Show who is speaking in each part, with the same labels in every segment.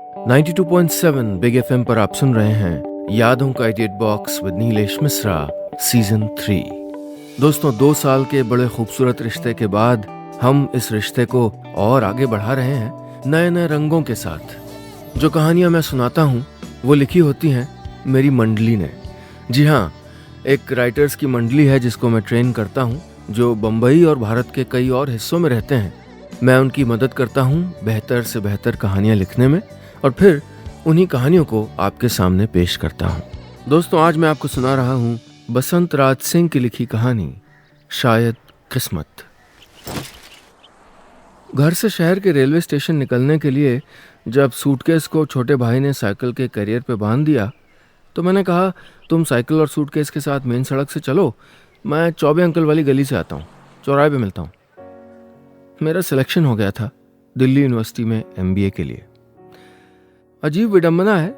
Speaker 1: 92.7 big FM पर आप सुन रहे हैं यादों का edit box with Nilesh Mishra season 3। दोस्तों, 2 साल के बड़े खूबसूरत रिश्ते के बाद हम इस रिश्ते को और आगे बढ़ा रहे हैं नए नए रंगों के साथ। जो कहानियां मैं सुनाता हूं वो लिखी होती हैं मेरी मंडली ने। जी हाँ, एक राइटर्स की मंडली है जिसको मैं ट्रेन करता हूं, जो बम्बई और भारत के कई और हिस्सों में रहते हैं। मैं उनकी मदद करता हूं बेहतर से बेहतर कहानियां लिखने में और फिर उन्हीं कहानियों को आपके सामने पेश करता हूं। दोस्तों, आज मैं आपको सुना रहा हूं बसंत राज सिंह की लिखी कहानी शायद किस्मत। घर से शहर के रेलवे स्टेशन निकलने के लिए जब सूटकेस को छोटे भाई ने साइकिल के कैरियर पे बांध दिया तो मैंने कहा, तुम साइकिल और सूटकेस के साथ मेन सड़क से चलो, मैं चौबे अंकल वाली गली से आता हूँ, चौराहे पे मिलता हूँ। मेरा सिलेक्शन हो गया था दिल्ली यूनिवर्सिटी में MBA के लिए। अजीब विडंबना है,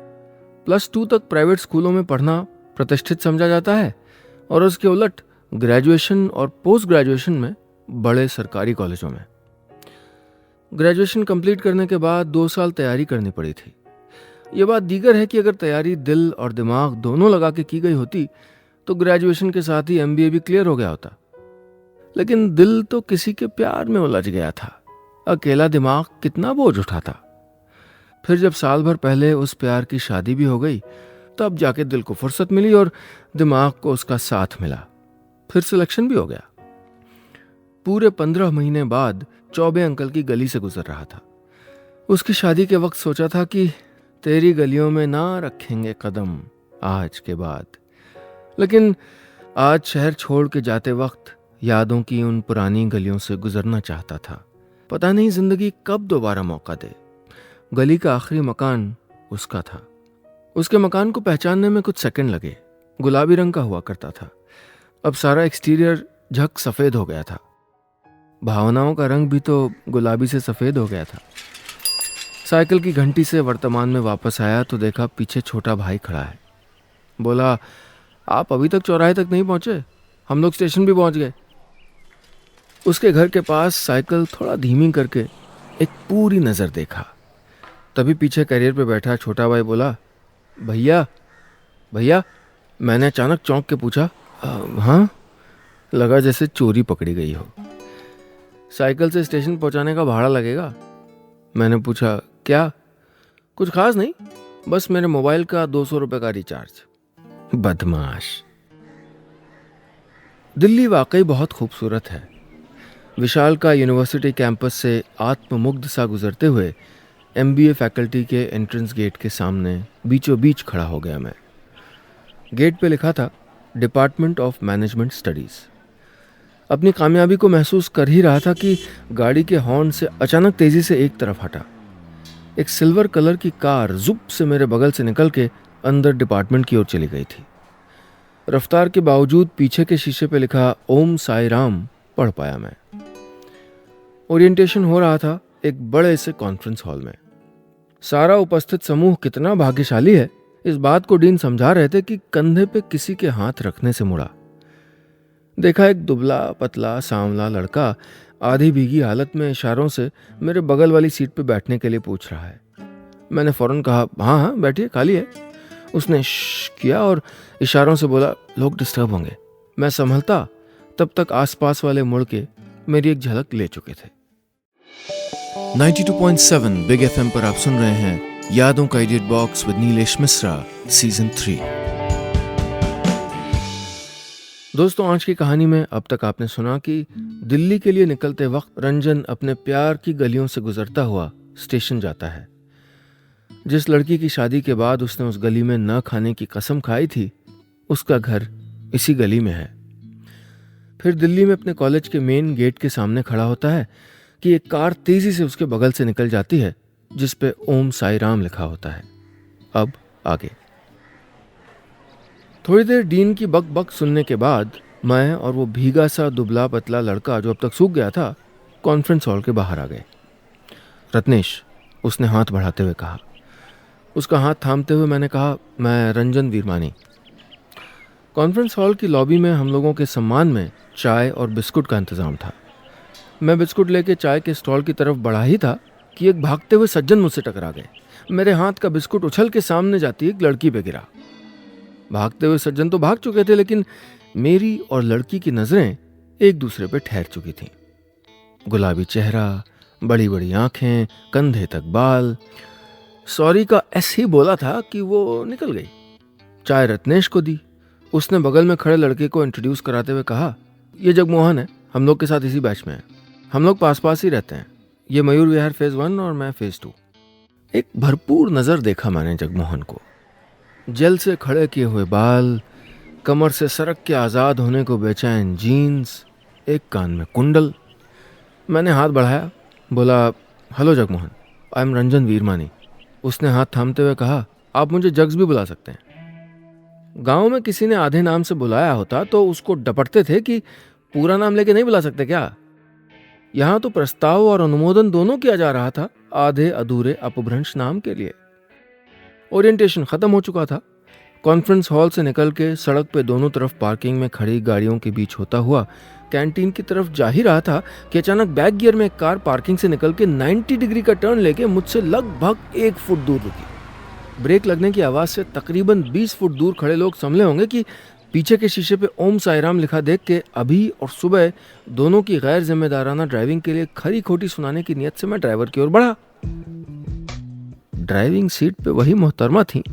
Speaker 1: +2 तक प्राइवेट स्कूलों में पढ़ना प्रतिष्ठित समझा जाता है और उसके उलट ग्रेजुएशन और पोस्ट ग्रेजुएशन में बड़े सरकारी कॉलेजों में। ग्रेजुएशन कंप्लीट करने के बाद 2 साल तैयारी करनी पड़ी थी। ये बात दीगर है कि अगर तैयारी दिल और दिमाग दोनों लगा के की गई होती तो ग्रेजुएशन के साथ ही MBA भी क्लियर हो गया होता। लेकिन दिल तो किसी के प्यार में उलझ गया था, अकेला दिमाग कितना बोझ उठाता। फिर जब साल भर पहले उस प्यार की शादी भी हो गई तब जाके दिल को फुर्सत मिली और दिमाग को उसका साथ मिला। फिर सिलेक्शन भी हो गया। पूरे 15 महीने बाद चौबे अंकल की गली से गुजर रहा था। उसकी शादी के वक्त सोचा था कि तेरी गलियों में ना रखेंगे कदम आज के बाद। लेकिन आज शहर छोड़ के जाते वक्त यादों की उन पुरानी गलियों से गुजरना चाहता था। पता नहीं जिंदगी कब दोबारा मौका दे। गली का आखिरी मकान उसका था। उसके मकान को पहचानने में कुछ सेकंड लगे। गुलाबी रंग का हुआ करता था। अब सारा एक्सटीरियर झक सफेद हो गया था। भावनाओं का रंग भी तो गुलाबी से सफेद हो गया था। साइकिल की घंटी से वर्तमान में वापस आया तो देखा पीछे छोटा भाई खड़ा है। बोला, आप अभी तक चौराहे तक नहीं पहुंचे? हम लोग स्टेशन भी पहुंच गए। उसके घर के पास साइकिल थोड़ा धीमी करके एक पूरी नजर देखा। तभी पीछे कैरियर पे बैठा छोटा भाई बोला, भैया भैया। मैंने अचानक चौंक के पूछा, हाँ? लगा जैसे चोरी पकड़ी गई हो। साइकिल से स्टेशन पहुंचाने का भाड़ा लगेगा। मैंने पूछा, क्या? कुछ खास नहीं, बस मेरे मोबाइल का 200 रुपए का रिचार्ज। बदमाश। दिल्ली वाकई बहुत खूबसूरत है। विशाल का यूनिवर्सिटी कैंपस से आत्ममुग्ध सा गुजरते हुए MBA फैकल्टी के एंट्रेंस गेट के सामने बीचों बीच खड़ा हो गया मैं। गेट पे लिखा था डिपार्टमेंट ऑफ मैनेजमेंट स्टडीज। अपनी कामयाबी को महसूस कर ही रहा था कि गाड़ी के हॉर्न से अचानक तेजी से एक तरफ हटा। एक सिल्वर कलर की कार जुप से मेरे बगल से निकल के अंदर डिपार्टमेंट की ओर चली गई थी। रफ्तार के बावजूद पीछे के शीशे पे लिखा ओम साई राम पढ़ पाया मैं। ओरिएंटेशन हो रहा था एक बड़े से कॉन्फ्रेंस हॉल में। सारा उपस्थित समूह कितना भाग्यशाली है, इस बात को डीन समझा रहे थे कि कंधे पे किसी के हाथ रखने से मुड़ा। देखा एक दुबला पतला सांवला लड़का आधी भीगी हालत में इशारों से मेरे बगल वाली सीट पे बैठने के लिए पूछ रहा है। मैंने फौरन कहा, हाँ हाँ बैठिए, खाली है। उसने श्श किया और इशारों से बोला, लोग डिस्टर्ब होंगे। मैं संभलता तब तक आसपास वाले मुड़ के मेरी एक झलक ले चुके थे। 92.7 बिग एफएम पर आप सुन रहे हैं यादों का edit box with Nilesh Mishra season 3। दोस्तों, आज की कहानी में अब तक आपने सुना कि दिल्ली के लिए निकलते वक्त रंजन अपने प्यार की गलियों से गुजरता हुआ स्टेशन जाता है। जिस लड़की की शादी के बाद उसने उस गली में न खाने की कसम खाई थी, उसका घर इसी गली में है। फिर दिल्ली में अपने कॉलेज के मेन गेट के सामने खड़ा होता है कि एक कार तेजी से उसके बगल से निकल जाती है जिस पे ओम साई राम लिखा होता है। अब आगे। थोड़ी देर डीन की बक बक सुनने के बाद मैं और वो भीगा सा दुबला पतला लड़का जो अब तक सूख गया था कॉन्फ्रेंस हॉल के बाहर आ गए। रत्नेश, उसने हाथ बढ़ाते हुए कहा। उसका हाथ थामते हुए मैंने कहा, मैं रंजन वीरमानी। कॉन्फ्रेंस हॉल की लॉबी में हम लोगों के सम्मान में चाय और बिस्कुट का इंतजाम था। मैं बिस्कुट लेके चाय के स्टॉल की तरफ बढ़ा ही था कि एक भागते हुए सज्जन मुझसे टकरा गए। मेरे हाथ का बिस्कुट उछल के सामने जाती एक लड़की पे गिरा। भागते हुए सज्जन तो भाग चुके थे, लेकिन मेरी और लड़की की नजरें एक दूसरे पे ठहर चुकी थीं। गुलाबी चेहरा, बड़ी बड़ी आंखें, कंधे तक बाल। सॉरी का ऐसे ही बोला था कि वो निकल गई। चाय रत्नेश को दी। उसने बगल में खड़े लड़के को इंट्रोड्यूस कराते हुए कहा, ये जगमोहन है, हम लोग के साथ इसी बैच में है। हम लोग पास पास ही रहते हैं। ये मयूर विहार फेज 1 और मैं फेज 2। एक भरपूर नजर देखा मैंने जगमोहन को। जल से खड़े किए हुए बाल, कमर से सरक के आजाद होने को बेचैन जीन्स, एक कान में कुंडल। मैंने हाथ बढ़ाया, बोला, hello Jagmohan, I am Ranjan Veermani. उसने हाथ थामते हुए कहा, आप मुझे जग्स भी बुला सकते हैं। गांव में किसी ने आधे नाम से बुलाया होता तो उसको डपटते थे कि पूरा नाम लेके नहीं बुला सकते क्या। यहां तो प्रस्ताव और अनुमोदन दोनों किया जा रहा था आधे अधूरे अपभ्रंश नाम के लिए। ओरिएंटेशन खत्म हो चुका था। कॉन्फ्रेंस हॉल से निकल के सड़क पे दोनों तरफ पार्किंग में खड़ी गाड़ियों के बीच होता हुआ कैंटीन की तरफ जा ही रहा था कि अचानक बैक गियर में एक कार पार्किंग से निकल के 90 डिग्री का टर्न लेके मुझसे लगभग 1 फुट दूर रुकी। ब्रेक लगने की आवाज से तकरीबन 20 फुट दूर खड़े लोग समझे होंगे कि पीछे के शीशे पे ओम साईराम लिखा देख के अभी और सुबह दोनों की गैर जिम्मेदाराना ड्राइविंग के लिए खरी खोटी सुनाने की नियत से मैं ड्राइवर की ओर बढ़ा। ड्राइविंग सीट पे वही मोहतरमा थी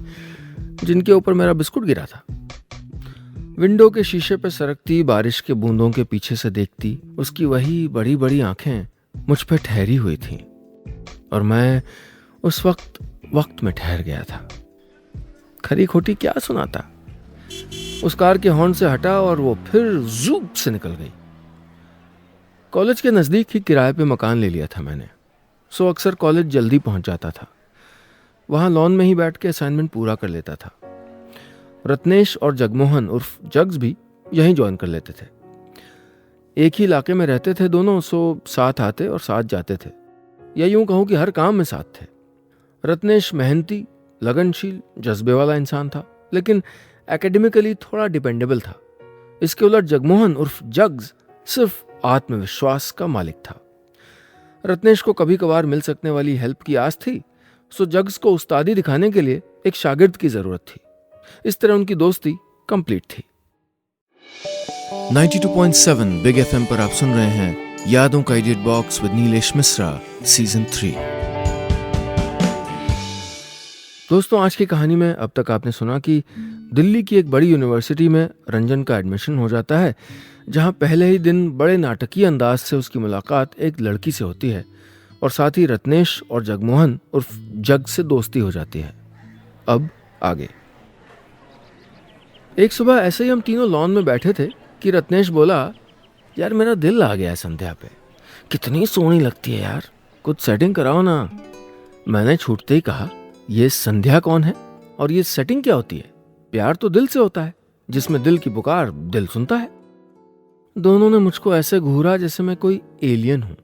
Speaker 1: जिनके ऊपर मेरा बिस्कुट गिरा था। विंडो के शीशे पे सरकती बारिश के बूंदों के पीछे से देखती उसकी वही बड़ी बड़ी आंखें मुझ पे ठहरी हुई थीं और मैं उस वक्त में ठहर गया था। खरी खोटी क्या सुनाता। उस कार के हॉर्न से हटा और वो फिर जूप से निकल गई। कॉलेज के नजदीक ही किराए पे मकान ले लिया था मैंने, सो अक्सर कॉलेज जल्दी पहुंच जाता था। वहां लॉन में ही बैठ के असाइनमेंट पूरा कर लेता था। रत्नेश और जगमोहन उर्फ जग्स भी यहीं ज्वाइन कर लेते थे। एक ही इलाके में रहते थे दोनों, सो साथ आते और साथ जाते थे, या यूं कहूं कि हर काम में साथ थे। रत्नेश मेहनती, लगनशील, जज्बे वाला इंसान था, लेकिन एकेडमिकली थोड़ा डिपेंडेबल था। इसके उलट जगमोहन उर्फ जग्स सिर्फ आत्मविश्वास का मालिक था। रत्नेश को कभी कभार मिल सकने वाली हेल्प की आस थी, सो जग्स को उस्तादी दिखाने के लिए एक शागिर्द की जरूरत थी। इस तरह उनकी दोस्ती कंप्लीट थी।
Speaker 2: 92.7 बिग एफएम पर आप सुन रहे हैं यादों का edit box with Nilesh Mishra season 3।
Speaker 1: दोस्तों, आज की कहानी में अब तक आपने सुना कि दिल्ली की एक बड़ी यूनिवर्सिटी में रंजन का एडमिशन हो जाता है, जहां पहले ही दिन बड़े नाटकीय अंदाज से उसकी मुलाकात एक लड़की से होती है और साथ ही रत्नेश और जगमोहन उर्फ जग से दोस्ती हो जाती है। अब आगे। एक सुबह ऐसे ही हम तीनों लॉन में बैठे थे कि रत्नेश बोला, यार मेरा दिल आ गया है संध्या पे। कितनी सोहनी लगती है यार, कुछ सेटिंग कराओ ना। मैंने छूटते ही कहा, ये संध्या कौन है और ये सेटिंग क्या होती है? प्यार तो दिल से होता है, जिसमें दिल की पुकार दिल सुनता है। दोनों ने मुझको ऐसे घूरा जैसे मैं कोई एलियन हूं।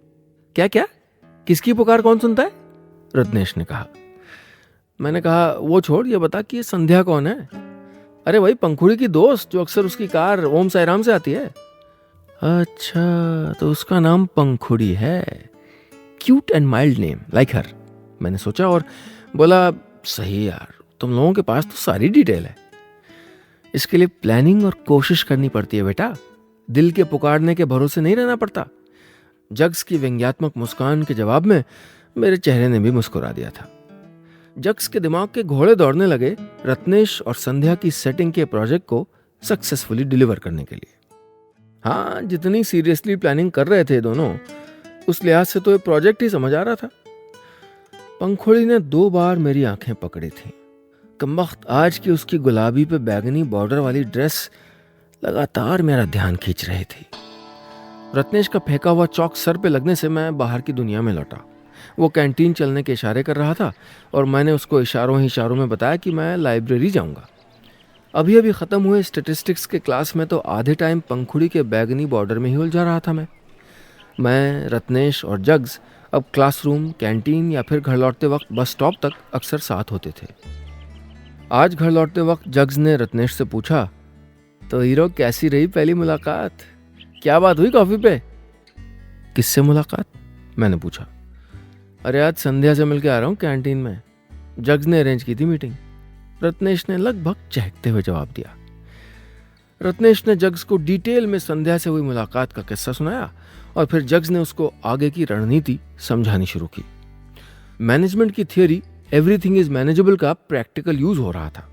Speaker 1: क्या क्या? किसकी पुकार कौन सुनता है? रत्नेश ने कहा। मैंने कहा, वो छोड़, ये बता कि ये संध्या कौन है? अरे वही पंखुड़ी की दोस्त जो अक्सर उसकी कार ओम साईराम से आती है। अच्छा, तो उसका नाम पंखुड़ी है। Cute and mild name, like her. मैंने सोचा और बोला, सही यार, तुम लोगों के पास तो सारी डिटेल है। इसके लिए प्लानिंग और कोशिश करनी पड़ती है बेटा, दिल के पुकारने के भरोसे नहीं रहना पड़ता। जग्स की व्यंग्यात्मक मुस्कान के जवाब में मेरे चेहरे ने भी मुस्कुरा दिया था। जग्स के दिमाग के घोड़े दौड़ने लगे रत्नेश और संध्या की सेटिंग के प्रोजेक्ट को सक्सेसफुली डिलीवर करने के लिए। हाँ, जितनी सीरियसली प्लानिंग कर रहे थे दोनों, उस लिहाज से तो ये प्रोजेक्ट ही समझ आ रहा था। पंखुड़ी ने 2 बार मेरी आंखें पकड़ी थी। कमबख्त आज की उसकी गुलाबी पे बैगनी बॉर्डर वाली ड्रेस लगातार मेरा ध्यान खींच रही थी। रत्नेश का फेंका हुआ चौक सर पे लगने से मैं बाहर की दुनिया में लौटा। वो कैंटीन चलने के इशारे कर रहा था और मैंने उसको इशारों ही इशारों में बताया कि मैं लाइब्रेरी जाऊंगा। अभी अभी ख़त्म हुए स्टैटिस्टिक्स के क्लास में तो आधे टाइम पंखुड़ी के बैगनी बॉर्डर में ही उलझा रहा था। मैं, रत्नेश और जग्स अब क्लासरूम, कैंटीन या फिर घर लौटते वक्त बस स्टॉप तक अक्सर साथ होते थे। आज घर लौटते वक्त जग्स ने रत्नेश से पूछा, तो हीरो कैसी रही पहली मुलाकात? क्या बात हुई कॉफी पे? किससे मुलाकात? मैंने पूछा। अरे आज संध्या से मिलके आ रहा हूँ कैंटीन में। जग्स ने अरेंज की थी मीटिंग। रत्नेश ने लगभग चहकते हुए जवाब दिया। रत्नेश ने जग्स को डिटेल में संध्या से हुई मुलाकात का किस्सा सुनाया और फिर जग्स ने उसको आगे की रणनीति समझानी शुरू की। मैनेजमेंट की थियोरी एवरीथिंग इज मैनेजेबल का प्रैक्टिकल यूज हो रहा था।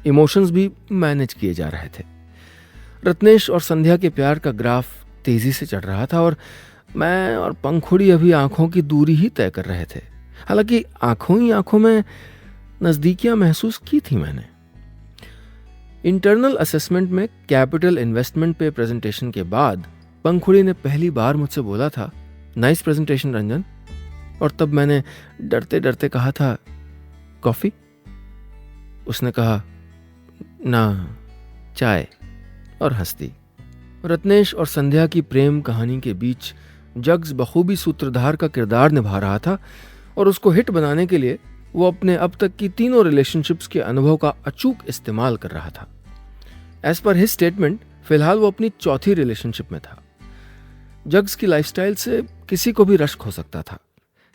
Speaker 1: इमोशंस भी मैनेज किए जा रहे थे। रत्नेश और संध्या के प्यार का ग्राफ तेजी से चढ़ रहा था और मैं और पंखुड़ी अभी आंखों की दूरी ही तय कर रहे थे। हालांकि आंखों ही आंखों में नजदीकियां महसूस की थी मैंने। इंटरनल असेसमेंट में कैपिटल इन्वेस्टमेंट पे प्रेजेंटेशन के बाद पंखुड़ी ने पहली बार मुझसे बोला था, नाइस प्रेजेंटेशन रंजन। और तब मैंने डरते डरते कहा था, कॉफी? उसने कहा, ना, चाय, और हंस दी। रत्नेश और संध्या की प्रेम कहानी के बीच जग्स बखूबी सूत्रधार का किरदार निभा रहा था और उसको हिट बनाने के लिए वो अपने अब तक की तीनों रिलेशनशिप्स के अनुभव का अचूक इस्तेमाल कर रहा था। एज पर हिज स्टेटमेंट फिलहाल वो अपनी चौथी रिलेशनशिप में था। जग्स की लाइफस्टाइल से किसी को भी रश्क हो सकता था।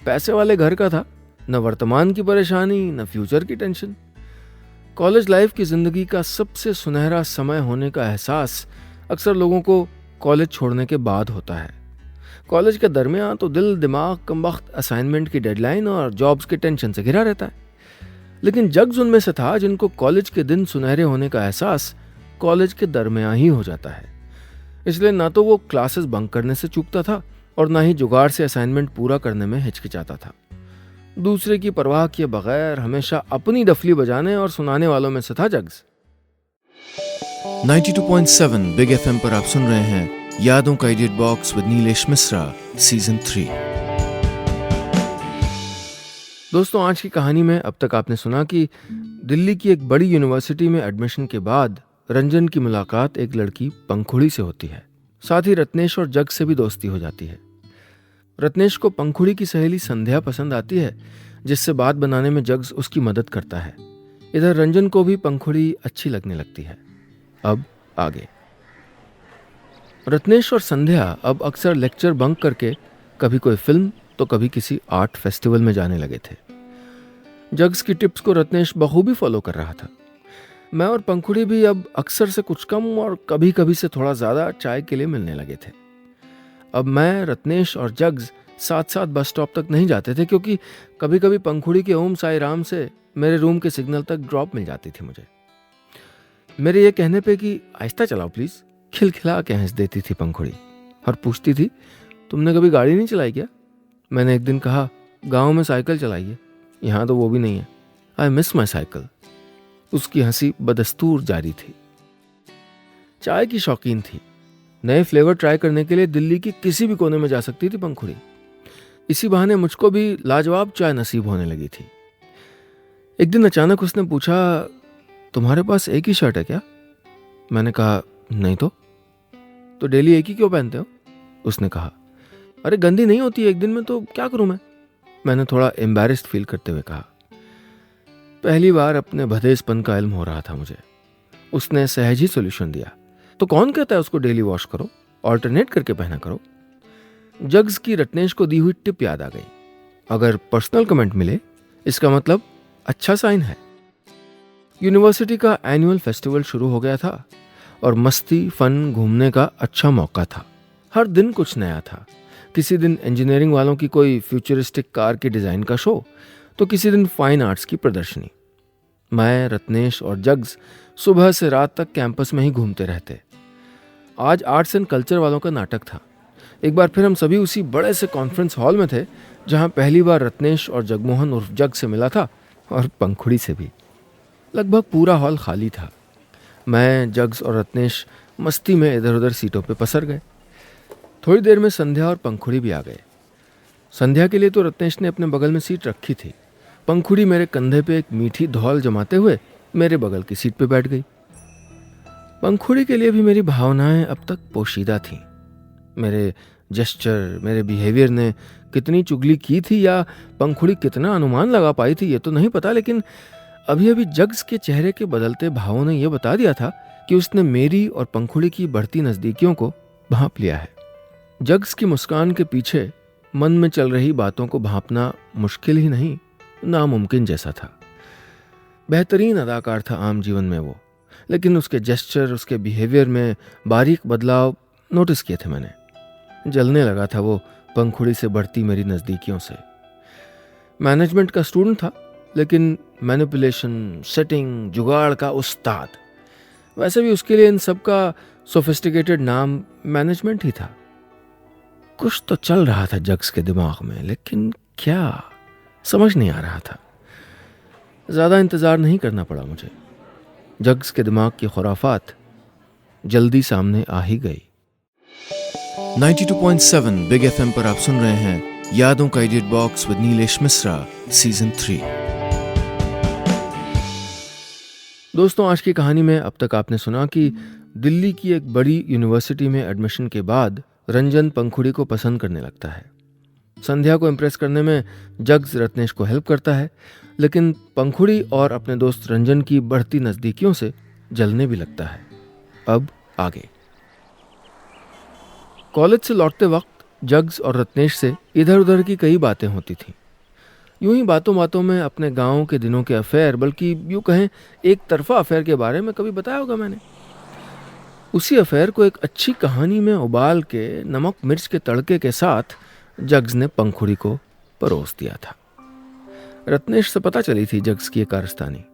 Speaker 1: पैसे वाले घर का था, न वर्तमान की परेशानी न फ्यूचर की टेंशन। कॉलेज लाइफ की जिंदगी का सबसे सुनहरा समय होने का एहसास अक्सर लोगों को कॉलेज छोड़ने के बाद होता है। कॉलेज के दरमियान तो दिल दिमाग कमबख्त असाइनमेंट की डेडलाइन और जॉब्स के टेंशन से घिरा रहता है। लेकिन जग्स उनमें से था जिनको कॉलेज के दिन सुनहरे होने का एहसास कॉलेज के दरमियान ही हो जाता है। इसलिए ना तो वो क्लासेस बंक करने से चूकता था और ना ही जुगाड़ से असाइनमेंट पूरा करने में हिचकिचाता था। दूसरे की परवाह किए बगैर हमेशा अपनी डफली बजाने और सुनाने वालों में से था जग्स।
Speaker 2: 92.7 बिग एफएम पर आप सुन रहे हैं यादों का edit box with Nilesh Mishra season 3।
Speaker 1: दोस्तों, आज की कहानी में अब तक आपने सुना कि दिल्ली की एक बड़ी यूनिवर्सिटी में एडमिशन के बाद रंजन की मुलाकात एक लड़की पंखुड़ी से होती है। साथ ही रत्नेश और जग से भी दोस्ती हो जाती है। रत्नेश को पंखुड़ी की सहेली संध्या पसंद आती है, जिससे बात बनाने में जग्स उसकी मदद करता है। इधर रंजन को भी पंखुड़ी अच्छी लगने लगती है। अब आगे। रत्नेश और संध्या अब अक्सर लेक्चर बंक करके कभी कोई फिल्म तो कभी किसी आर्ट फेस्टिवल में जाने लगे थे। जग्स की टिप्स को रत्नेश बखूबी फॉलो कर रहा था। मैं और पंखुड़ी भी अब अक्सर से कुछ कम और कभी कभी से थोड़ा ज्यादा चाय के लिए मिलने लगे थे। अब मैं, रत्नेश और जग्स साथ साथ बस स्टॉप तक नहीं जाते थे, क्योंकि कभी कभी पंखुड़ी के ओम साई राम से मेरे रूम के सिग्नल तक ड्रॉप मिल जाती थी मुझे। मेरे ये कहने पे कि आहिस्ता चलाओ प्लीज, खिलखिला के हंस देती थी पंखुड़ी और पूछती थी, तुमने कभी गाड़ी नहीं चलाई क्या? मैंने एक दिन कहा, गांव में साइकिल चलाइए, यहाँ तो वो भी नहीं है। I miss my cycle. उसकी हंसी बदस्तूर जारी थी। चाय की शौकीन थी। नए फ्लेवर ट्राई करने के लिए दिल्ली की किसी भी कोने में जा सकती थी पंखुड़ी। इसी बहाने मुझको भी लाजवाब चाय नसीब होने लगी थी। एक दिन अचानक उसने पूछा, तुम्हारे पास एक ही शर्ट है क्या? मैंने कहा, नहीं तो डेली एक ही क्यों पहनते हो? उसने कहा, अरे गंदी नहीं होती एक दिन में तो क्या करूं मैं? मैंने थोड़ा एम्बैरेस्ड फील करते हुए कहा। पहली बार अपने भदेसपन का इल्म हो रहा था मुझे। उसने सहज ही सोल्यूशन दिया, तो कौन कहता है उसको डेली वॉश करो, ऑल्टरनेट करके पहना करो। जग्स की रत्नेश को दी हुई टिप याद आ गई। अगर पर्सनल कमेंट मिले इसका मतलब अच्छा साइन है। यूनिवर्सिटी का एनुअल फेस्टिवल शुरू हो गया था और मस्ती फन घूमने का अच्छा मौका था। हर दिन कुछ नया था। किसी दिन इंजीनियरिंग वालों की कोई फ्यूचरिस्टिक कार के डिजाइन का शो, तो किसी दिन फाइन आर्ट्स की प्रदर्शनी। मैं, रत्नेश और जग्स सुबह से रात तक कैंपस में ही घूमते रहते। आज आर्ट्स एंड कल्चर वालों का नाटक था। एक बार फिर हम सभी उसी बड़े से कॉन्फ्रेंस हॉल में थे जहां पहली बार रत्नेश और जगमोहन उर्फ जग से मिला था, और पंखुड़ी से भी। लगभग पूरा हॉल खाली था। मैं, जग्स और रत्नेश मस्ती में इधर उधर सीटों पे पसर गए। थोड़ी देर में संध्या और पंखुड़ी भी आ गए। संध्या के लिए तो रत्नेश ने अपने बगल में सीट रखी थी। पंखुड़ी मेरे कंधे पे एक मीठी धौल जमाते हुए मेरे बगल की सीट पे बैठ गई। पंखुड़ी के लिए भी मेरी भावनाएं अब तक पोशीदा थीं। मेरे जेस्चर, मेरे बिहेवियर ने कितनी चुगली की थी या पंखुड़ी कितना अनुमान लगा पाई थी ये तो नहीं पता, लेकिन अभी अभी जग्स के चेहरे के बदलते भावों ने यह बता दिया था कि उसने मेरी और पंखुड़ी की बढ़ती नजदीकियों को भांप लिया है। जग्स की मुस्कान के पीछे मन में चल रही बातों को भांपना मुश्किल ही नहीं, नामुमकिन जैसा था। बेहतरीन अदाकार था आम जीवन में वो, लेकिन उसके जेस्चर, उसके बिहेवियर में बारीक बदलाव नोटिस किए थे मैंने। जलने लगा था वो पंखुड़ी से बढ़ती मेरी नज़दीकियों से। मैनेजमेंट का स्टूडेंट था, लेकिन मैनिपुलेशन, सेटिंग, जुगाड़ का उस्ताद। वैसे भी उसके लिए इन सब का सोफिस्टिकेटेड नाम मैनेजमेंट ही था। कुछ तो चल रहा था जग्स के दिमाग में, लेकिन क्या, समझ नहीं आ रहा था। ज़्यादा इंतज़ार नहीं करना पड़ा मुझे। जग्स के दिमाग की खुराफात जल्दी सामने आ ही गई।
Speaker 2: 92.7 बिग एफएम पर आप सुन रहे हैं यादों का edit box with Nilesh Mishra, season 3।
Speaker 1: दोस्तों, आज की कहानी में अब तक आपने सुना कि दिल्ली की एक बड़ी यूनिवर्सिटी में एडमिशन के बाद रंजन पंखुड़ी को पसंद करने लगता है। संध्या को इम्प्रेस करने में जग्स रत्नेश को हेल्प करता है, लेकिन पंखुड़ी और अपने दोस्त रंजन की बढ़ती नज़दीकियों से जलने भी लगता है। अब आगे। कॉलेज से लौटते वक्त जग्स और रत्नेश से इधर उधर की कई बातें होती थीं। यूं ही बातों बातों में अपने गांव के दिनों के अफेयर, बल्कि यूं कहें एक तरफा अफेयर के बारे में कभी बताया होगा मैंने। उसी अफेयर को एक अच्छी कहानी में उबाल के नमक मिर्च के तड़के के साथ जग्स ने पंखुड़ी को परोस दिया था। रत्नेश से पता चली थी जग्स की कारस्तानी।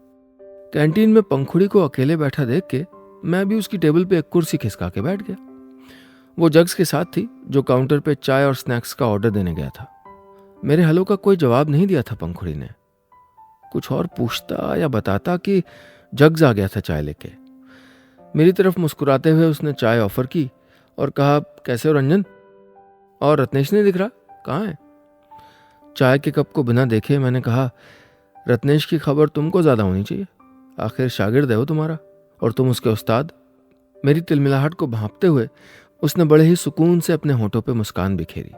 Speaker 1: कैंटीन में पंखुड़ी को अकेले बैठा देख के मैं भी उसकी टेबल पे एक कुर्सी खिसका के बैठ गया। वो जग्स के साथ थी, जो काउंटर पे चाय और स्नैक्स का ऑर्डर देने गया था। मेरे हेलो का कोई जवाब नहीं दिया था पंखुड़ी ने। कुछ और पूछता या बताता कि जग्स आ गया था चाय लेके। मेरी तरफ मुस्कुराते हुए उसने चाय ऑफर की और कहा, कैसे हो रंजन? और रत्नेश नहीं दिख रहा, कहाँ है? चाय के कप को बिना देखे मैंने कहा, रत्नेश की खबर तुमको ज़्यादा होनी चाहिए, आखिर शागिर्द है वो तुम्हारा और तुम उसके उस्ताद। मेरी तिलमिलाहट को भांपते हुए उसने बड़े ही सुकून से अपने होठों पे मुस्कान बिखेरी।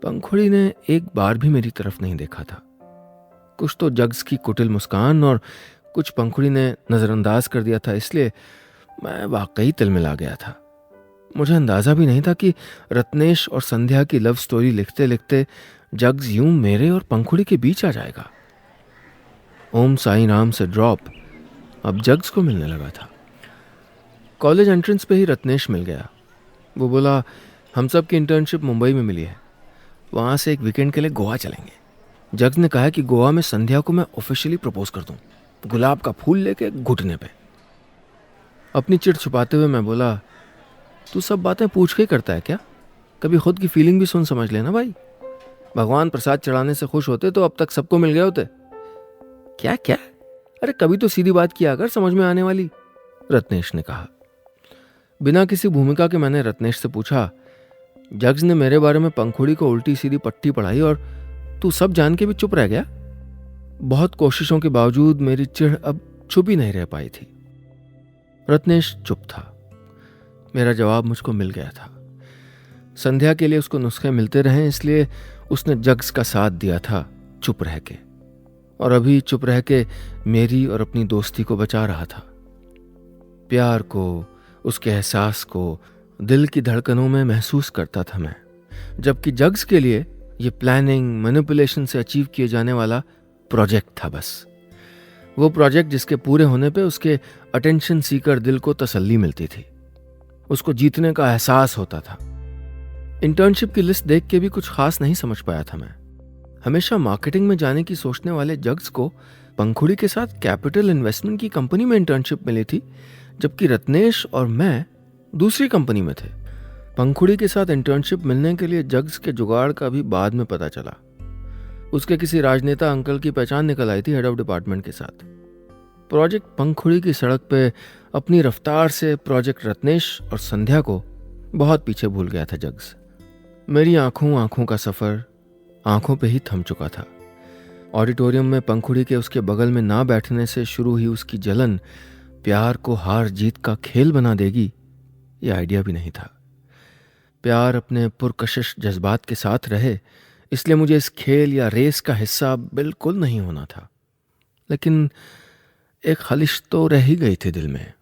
Speaker 1: पंखुड़ी ने एक बार भी मेरी तरफ नहीं देखा था। कुछ तो जग्स की कुटिल मुस्कान और कुछ पंखुड़ी ने नज़रअंदाज कर दिया था, इसलिए मैं वाकई तिलमिला गया था। मुझे अंदाज़ा भी नहीं था कि रत्नेश और संध्या की लव स्टोरी लिखते लिखते जग्स यूं मेरे और पंखुड़ी के बीच आ जाएगा। ओम साईं राम से ड्रॉप अब जग्स को मिलने लगा था। कॉलेज एंट्रेंस पे ही रत्नेश मिल गया। वो बोला, हम सब की इंटर्नशिप मुंबई में मिली है, वहाँ से एक वीकेंड के लिए गोवा चलेंगे। जग्स ने कहा कि गोवा में संध्या को मैं ऑफिशियली प्रपोज कर दूँ, गुलाब का फूल लेके घुटने पे। अपनी चिढ़ छुपाते हुए मैं बोला, तू सब बातें पूछ के करता है क्या? कभी खुद की फीलिंग भी सुन समझ लेना भाई। भगवान प्रसाद चढ़ाने से खुश होते तो अब तक सबको मिल गए होते। क्या क्या? अरे कभी तो सीधी बात किया कर, समझ में आने वाली, रत्नेश ने कहा। बिना किसी भूमिका के मैंने रत्नेश से पूछा, जग्स ने मेरे बारे में पंखुड़ी को उल्टी सीधी पट्टी पढ़ाई और तू सब जान के भी चुप रह गया? बहुत कोशिशों के बावजूद मेरी चिढ़ अब छुप ही नहीं रह पाई थी। रत्नेश चुप था। मेरा जवाब मुझको मिल गया था। संध्या के लिए उसको नुस्खे मिलते रहे, इसलिए उसने जग्स का साथ दिया था चुप रह के, और अभी चुप रह के मेरी और अपनी दोस्ती को बचा रहा था। प्यार को, उसके एहसास को दिल की धड़कनों में महसूस करता था मैं, जबकि जग्स के लिए ये प्लानिंग, मैनिपुलेशन से अचीव किए जाने वाला प्रोजेक्ट था बस। वो प्रोजेक्ट जिसके पूरे होने पे उसके अटेंशन सीकर दिल को तसल्ली मिलती थी, उसको जीतने का एहसास होता था। इंटर्नशिप की लिस्ट देख के भी कुछ खास नहीं समझ पाया था मैं। हमेशा मार्केटिंग में जाने की सोचने वाले जग्स को पंखुड़ी के साथ कैपिटल इन्वेस्टमेंट की कंपनी में इंटर्नशिप मिली थी, जबकि रत्नेश और मैं दूसरी कंपनी में थे। पंखुड़ी के साथ इंटर्नशिप मिलने के लिए जग्स के जुगाड़ का भी बाद में पता चला। उसके किसी राजनेता अंकल की पहचान निकल आई थी हेड ऑफ डिपार्टमेंट के साथ। प्रोजेक्ट पंखुड़ी की सड़क पे अपनी रफ्तार से प्रोजेक्ट रत्नेश और संध्या को बहुत पीछे भूल गया था जग्स। मेरी आंखों का सफ़र आंखों पे ही थम चुका था। ऑडिटोरियम में पंखुड़ी के उसके बगल में ना बैठने से शुरू ही उसकी जलन प्यार को हार जीत का खेल बना देगी, ये आइडिया भी नहीं था। प्यार अपने पुरकशिश जज्बात के साथ रहे, इसलिए मुझे इस खेल या रेस का हिस्सा बिल्कुल नहीं होना था। लेकिन एक खलिश तो रह ही गई थी दिल में।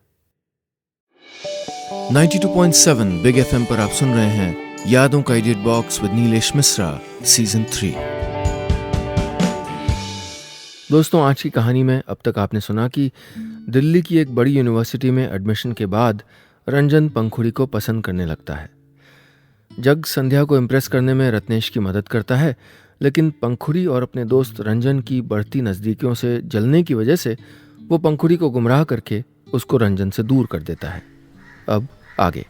Speaker 2: 92.7 बिग एफएम पर आप सुन रहे हैं यादों का edit box with Nilesh Mishra, season 3।
Speaker 1: दोस्तों, आज की कहानी में अब तक आपने सुना कि दिल्ली की एक बड़ी यूनिवर्सिटी में एडमिशन के बाद रंजन पंखुड़ी को पसंद करने लगता है। जग संध्या को इम्प्रेस करने में रत्नेश की मदद करता है, लेकिन पंखुड़ी और अपने दोस्त रंजन की बढ़ती नज़दीकियों से जलने की वजह से वो पंखुड़ी को गुमराह करके उसको रंजन से दूर कर देता है। अब आगे।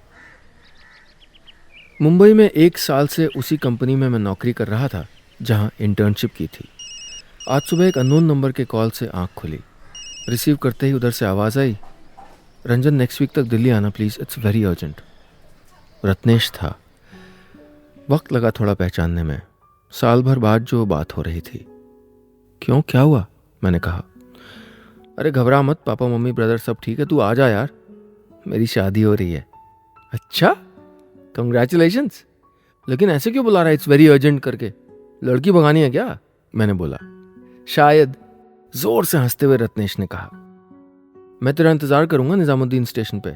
Speaker 1: मुंबई में 1 साल से उसी कंपनी में मैं नौकरी कर रहा था जहां इंटर्नशिप की थी। आज सुबह एक अननोन नंबर के कॉल से आंख खुली। रिसीव करते ही उधर से आवाज़ आई, रंजन नेक्स्ट वीक तक दिल्ली आना please, it's very urgent. Ratnesh था। वक्त लगा थोड़ा पहचानने में। साल भर बाद जो बात हो रही थी। क्यों, क्या हुआ? मैंने कहा। अरे घबरा मत, पापा मम्मी ब्रदर सब ठीक है, तू आ जा यार, मेरी शादी हो रही है। अच्छा, कंग्रेचुलेशंस। लेकिन ऐसे क्यों बुला रहा है इट्स वेरी अर्जेंट करके? लड़की भगानी है क्या? मैंने बोला। शायद, जोर से हंसते हुए रत्नेश ने कहा। मैं तेरा इंतजार करूंगा निजामुद्दीन स्टेशन पे,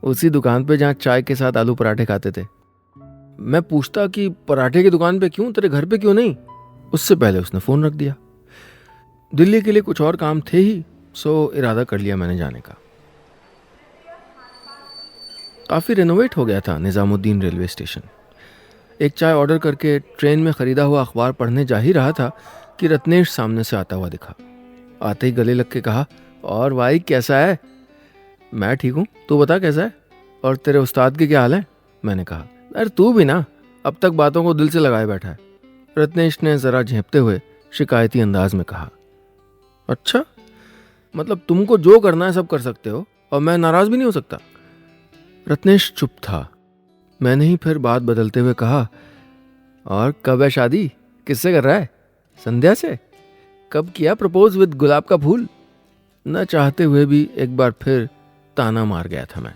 Speaker 1: उसी दुकान पे जहां चाय के साथ आलू पराठे खाते थे। मैं पूछता कि पराठे की दुकान पे क्यों, तेरे घर पे क्यों नहीं? उससे पहले उसने फोन रख दिया। दिल्ली के लिए कुछ और काम थे ही, सो इरादा कर लिया मैंने जाने का। काफ़ी रेनोवेट हो गया था निजामुद्दीन रेलवे स्टेशन। एक चाय ऑर्डर करके ट्रेन में ख़रीदा हुआ अखबार पढ़ने जा ही रहा था कि रत्नेश सामने से आता हुआ दिखा। आते ही गले लग के कहा, और भाई कैसा है? मैं ठीक हूँ, तू बता कैसा है? और तेरे उस्ताद के क्या हाल है? मैंने कहा। अरे तू भी ना, अब तक बातों को दिल से लगाए बैठा है। रत्नेश ने ज़रा झेंपते हुए शिकायती अंदाज में कहा। अच्छा, मतलब तुमको जो करना है सब कर सकते हो और मैं नाराज़ भी नहीं हो सकता? रत्नेश चुप था। मैंने ही फिर बात बदलते हुए कहा, और कब है शादी? किससे कर रहा है? संध्या से? कब किया प्रपोज विद गुलाब का फूल? न चाहते हुए भी एक बार फिर ताना मार गया था मैं।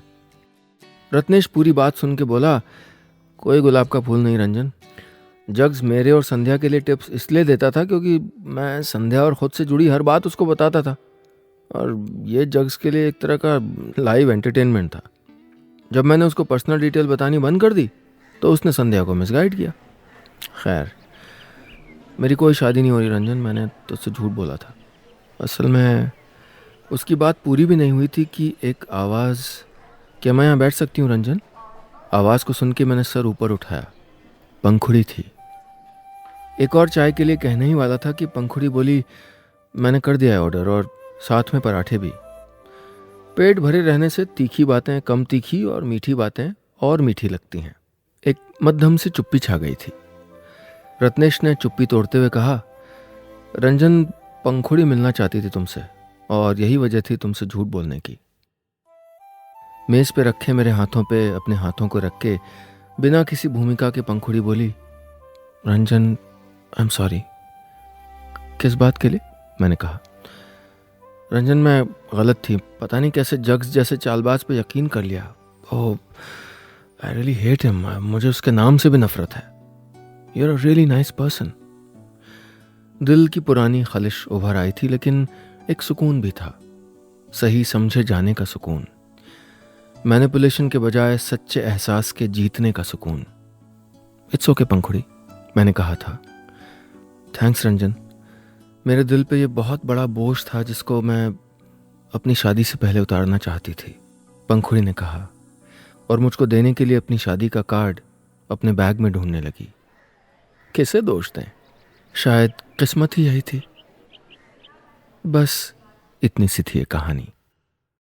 Speaker 1: रत्नेश पूरी बात सुन के बोला, कोई गुलाब का फूल नहीं रंजन। जग्स मेरे और संध्या के लिए टिप्स इसलिए देता था क्योंकि मैं संध्या और खुद से जुड़ी हर बात उसको बताता था, और ये जग्स के लिए एक तरह का लाइव एंटरटेनमेंट था। जब मैंने उसको पर्सनल डिटेल बतानी बंद कर दी तो उसने संध्या को मिसगाइड किया। खैर, मेरी कोई शादी नहीं हो रही रंजन, मैंने तो उससे झूठ बोला था। असल में उसकी बात पूरी भी नहीं हुई थी कि एक आवाज़, क्या मैं यहाँ बैठ सकती हूँ रंजन? आवाज़ को सुन के मैंने सर ऊपर उठाया। पंखुड़ी थी। एक और चाय के लिए कहने ही वाला था कि पंखुड़ी बोली, मैंने कर दिया है ऑर्डर, और साथ में पराठे भी। पेट भरे रहने से तीखी बातें कम तीखी और मीठी बातें और मीठी लगती हैं। एक मध्यम सी चुप्पी छा गई थी। रत्नेश ने चुप्पी तोड़ते हुए कहा, रंजन, पंखुड़ी मिलना चाहती थी तुमसे, और यही वजह थी तुमसे झूठ बोलने की। मेज पे रखे मेरे हाथों पे अपने हाथों को रख के बिना किसी भूमिका के पंखुड़ी बोली, रंजन, आई एम सॉरी। किस बात के लिए? मैंने कहा। रंजन, मैं गलत थी, पता नहीं कैसे जग्स जैसे चालबाज पे यकीन कर लिया। Oh, I really hate him, मुझे उसके नाम से भी नफरत है। You are a really nice person. दिल की पुरानी खलिश उभर आई थी, लेकिन एक सुकून भी था, सही समझे जाने का सुकून, मैनिपुलेशन के बजाय सच्चे एहसास के जीतने का सुकून। इट्स ओके पंखुड़ी, मैंने कहा था। थैंक्स रंजन, मेरे दिल पे ये बहुत बड़ा बोझ था जिसको मैं अपनी शादी से पहले उतारना चाहती थी, पंखुड़ी ने कहा, और मुझको देने के लिए अपनी शादी का कार्ड अपने बैग में ढूंढने लगी। किसे दोष दें, शायद किस्मत ही यही थी। बस इतनी सी थी ये कहानी।